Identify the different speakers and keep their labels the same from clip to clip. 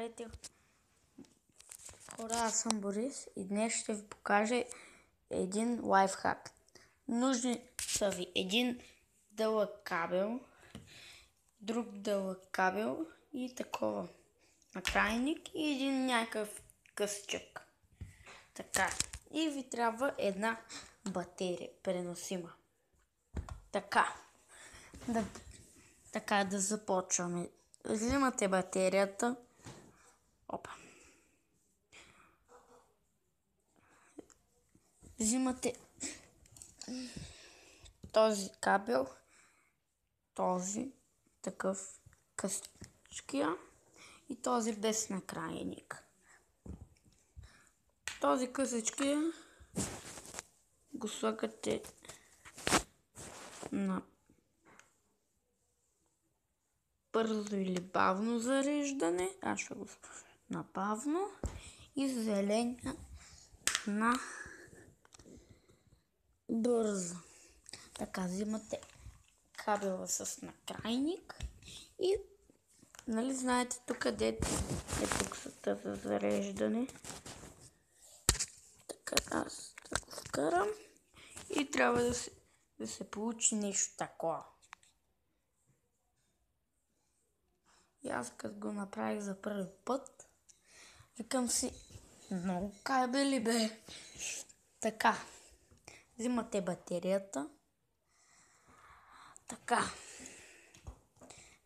Speaker 1: Здравейте, хора, аз съм Борис и днес ще ви покажа един лайфхак. Нужни са ви един дълъг кабел, друг дълъг кабел и такова накрайник и един някакъв късчък. Така, и ви трябва една батерия, преносима. Така, да започваме. Взимате батерията. Опа. Взимате този кабел, този такъв късчкия и този без накрайник. Този късичкия го слагате на бързо или бавно зареждане. Аз ще го на бавно и зеления на бързо. Така, взимате кабела с накрайник и нали знаете тук където е буксата за зареждане. Така, аз да го вкарам и трябва да се получи нещо такова. И аз като го направих за първи път, викам си, много кабели бе. Така, взимате батерията. Така,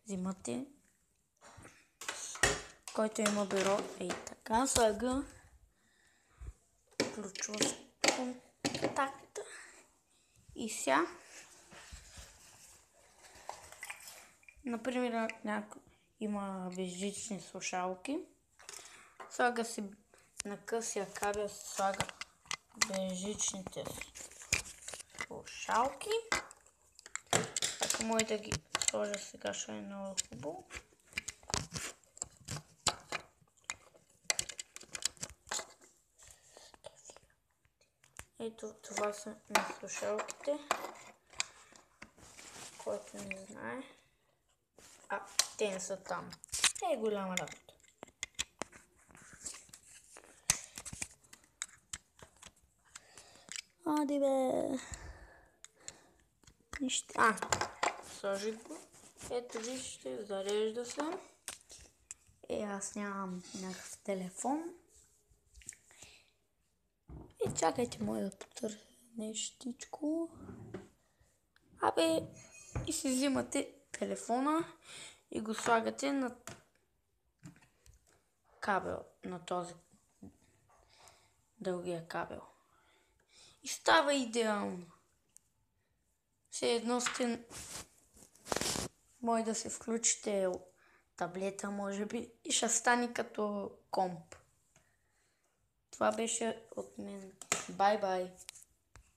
Speaker 1: взимате, който има бюро, и така слага, включва контакта и сега, например, някой има безжични слушалки, слага си на късия кабел, слага безжичните слушалки. Ако може да ги сложа сега, ще е много хубаво. Ето това са на слушалките, който не знае. Те не са там. Е голяма работа. Ади бе. Нищо. Сложих го. Ето вижте, зарежда се. Аз нямам някакъв телефон. И чакайте, може да потърся нещичко. И си взимате телефона и го слагате на кабел, на този дългия кабел. И става идеално. Все едно сте, може да се включите таблета, може би, и ще стане като комп. Това беше от мен. Бай-бай!